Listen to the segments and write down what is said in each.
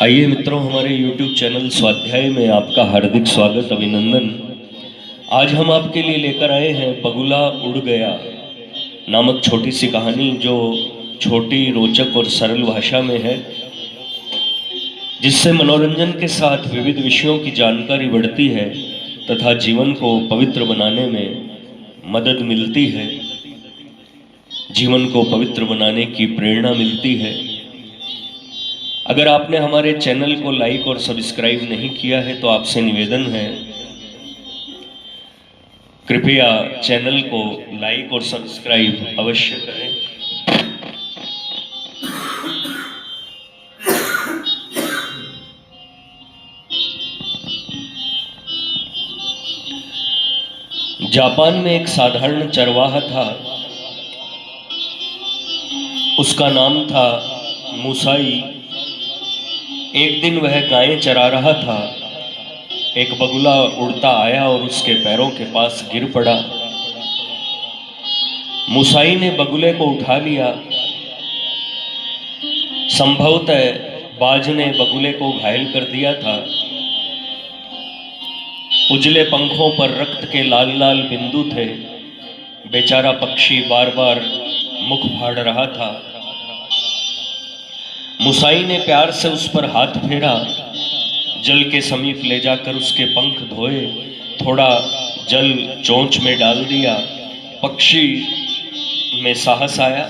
आइए मित्रों, हमारे YouTube चैनल स्वाध्याय में आपका हार्दिक स्वागत, अभिनंदन। आज हम आपके लिए लेकर आए हैं बगुला उड़ गया नामक छोटी सी कहानी, जो छोटी, रोचक और सरल भाषा में है, जिससे मनोरंजन के साथ विविध विषयों की जानकारी बढ़ती है तथा जीवन को पवित्र बनाने में मदद मिलती है, जीवन को पवित्र बनाने की प्रेरणा मिलती है। अगर आपने हमारे चैनल को लाइक और सब्सक्राइब नहीं किया है तो आपसे निवेदन है, कृपया चैनल को लाइक और सब्सक्राइब अवश्य करें। जापान में एक साधारण चरवाहा था। उसका नाम था मुसाई। एक दिन वह गायें चरा रहा था। एक बगुला उड़ता आया और उसके पैरों के पास गिर पड़ा। मुसाई ने बगुले को उठा लिया। संभवतः बाज ने बगुले को घायल कर दिया था। उजले पंखों पर रक्त के लाल लाल बिंदु थे। बेचारा पक्षी बार बार मुख फाड़ रहा था। मुसाई ने प्यार से उस पर हाथ फेरा, जल के समीप ले जाकर उसके पंख धोए, थोड़ा जल चोंच में डाल दिया। पक्षी में साहस आया।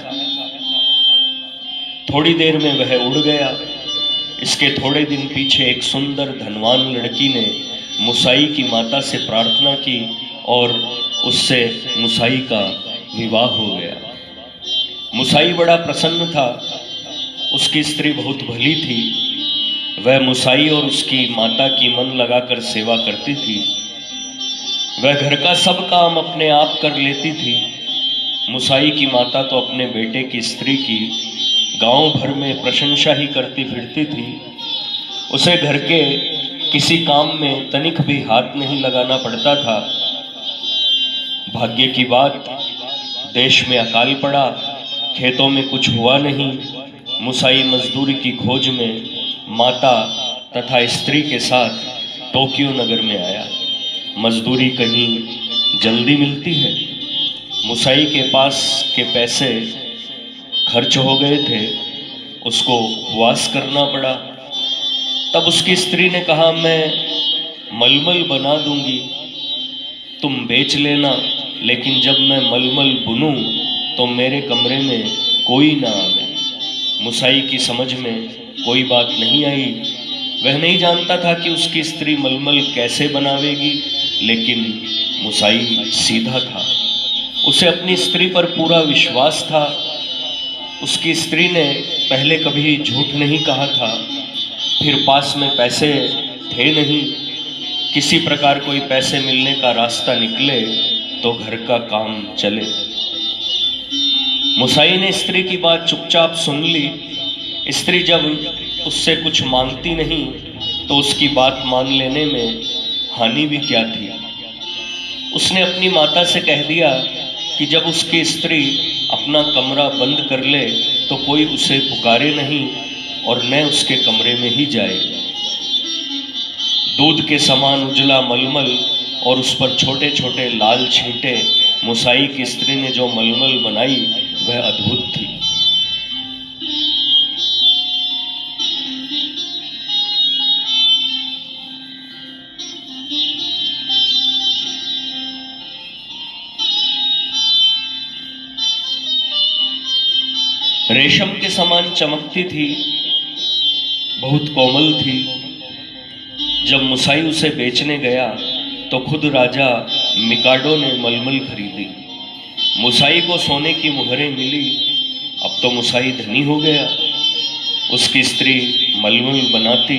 थोड़ी देर में वह उड़ गया। इसके थोड़े दिन पीछे एक सुंदर धनवान लड़की ने मुसाई की माता से प्रार्थना की और उससे मुसाई का विवाह हो गया। मुसाई बड़ा प्रसन्न था। उसकी स्त्री बहुत भली थी। वह मुसाई और उसकी माता की मन लगाकर सेवा करती थी। वह घर का सब काम अपने आप कर लेती थी। मुसाई की माता तो अपने बेटे की स्त्री की गांव भर में प्रशंसा ही करती फिरती थी। उसे घर के किसी काम में तनिक भी हाथ नहीं लगाना पड़ता था। भाग्य की बात, देश में अकाल पड़ा, खेतों में कुछ हुआ नहीं। मुसाई मजदूरी की खोज में माता तथा स्त्री के साथ टोक्यो नगर में आया। मजदूरी कहीं जल्दी मिलती है। मुसाई के पास के पैसे खर्च हो गए थे। उसको उपवास करना पड़ा। तब उसकी स्त्री ने कहा, मैं मलमल बना दूंगी, तुम बेच लेना, लेकिन जब मैं मलमल बुनूं तो मेरे कमरे में कोई ना आवे। मुसाई की समझ में कोई बात नहीं आई। वह नहीं जानता था कि उसकी स्त्री मलमल कैसे बनावेगी, लेकिन मुसाई सीधा था। उसे अपनी स्त्री पर पूरा विश्वास था। उसकी स्त्री ने पहले कभी झूठ नहीं कहा था। फिर पास में पैसे थे नहीं। किसी प्रकार कोई पैसे मिलने का रास्ता निकले तो घर का काम चले। मुसाई ने स्त्री की बात चुपचाप सुन ली। स्त्री जब उससे कुछ मांगती नहीं तो उसकी बात मान लेने में हानि भी क्या थी। उसने अपनी माता से कह दिया कि जब उसकी स्त्री अपना कमरा बंद कर ले तो कोई उसे पुकारे नहीं और न उसके कमरे में ही जाए। दूध के समान उजला मलमल और उस पर छोटे छोटे लाल छींटे, मुसाई की स्त्री ने जो मलमल बनाई वह अद्भुत थी। रेशम के समान चमकती थी, बहुत कोमल थी। जब मुसाई उसे बेचने गया तो खुद राजा मिकाडो ने मलमल खरीदी। मुसाई को सोने की मुहरें मिली। अब तो मुसाई धनी हो गया। उसकी स्त्री मलमल बनाती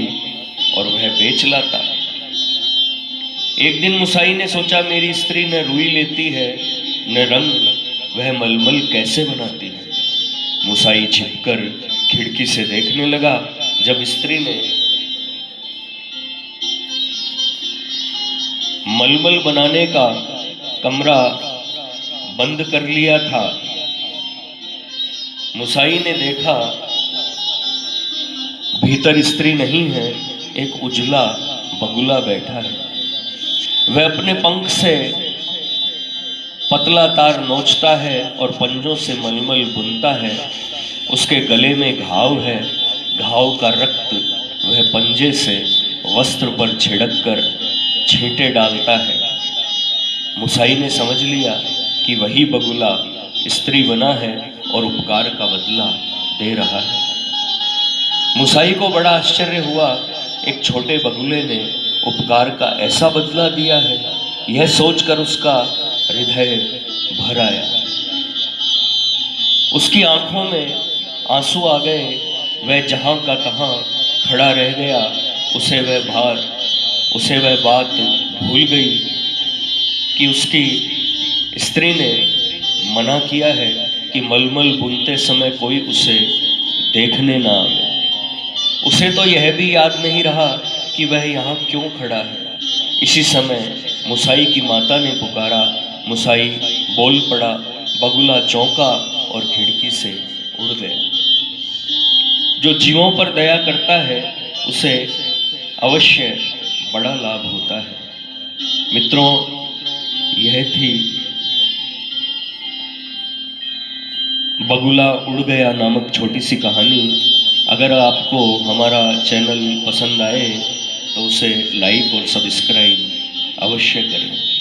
और वह बेच लाता। एक दिन मुसाई ने सोचा, मेरी स्त्री न रुई लेती है न रंग, वह मलमल कैसे बनाती है। मुसाई छिपकर खिड़की से देखने लगा। जब स्त्री ने मलमल बनाने का कमरा बंद कर लिया था, मुसाई ने देखा भीतर स्त्री नहीं है, एक उजला बगुला बैठा है। वह अपने पंख से पतला तार नोचता है और पंजों से मलमल बुनता है। उसके गले में घाव है, घाव का रक्त वह पंजे से वस्त्र पर छिड़क कर छींटे डालता है। मुसाई ने समझ लिया कि वही बगुला स्त्री बना है और उपकार का बदला दे रहा है। मुसाई को बड़ा आश्चर्य हुआ, एक छोटे बगुले ने उपकार का ऐसा बदला दिया है। यह सोचकर उसका हृदय भर आया। उसकी आंखों में आंसू आ गए। वह जहां का तहां खड़ा रह गया। उसे वह बात भूल गई कि उसकी स्त्री ने मना किया है कि मलमल बुनते समय कोई उसे देखने ना आवे। उसे तो यह भी याद नहीं रहा कि वह यहाँ क्यों खड़ा है। इसी समय मुसाई की माता ने पुकारा। मुसाई बोल पड़ा। बगुला चौंका और खिड़की से उड़ गया। जो जीवों पर दया करता है उसे अवश्य बड़ा लाभ होता है। मित्रों, यह थी बगुला उड़ गया नामक छोटी सी कहानी। अगर आपको हमारा चैनल पसंद आए तो उसे लाइक और सब्सक्राइब अवश्य करें।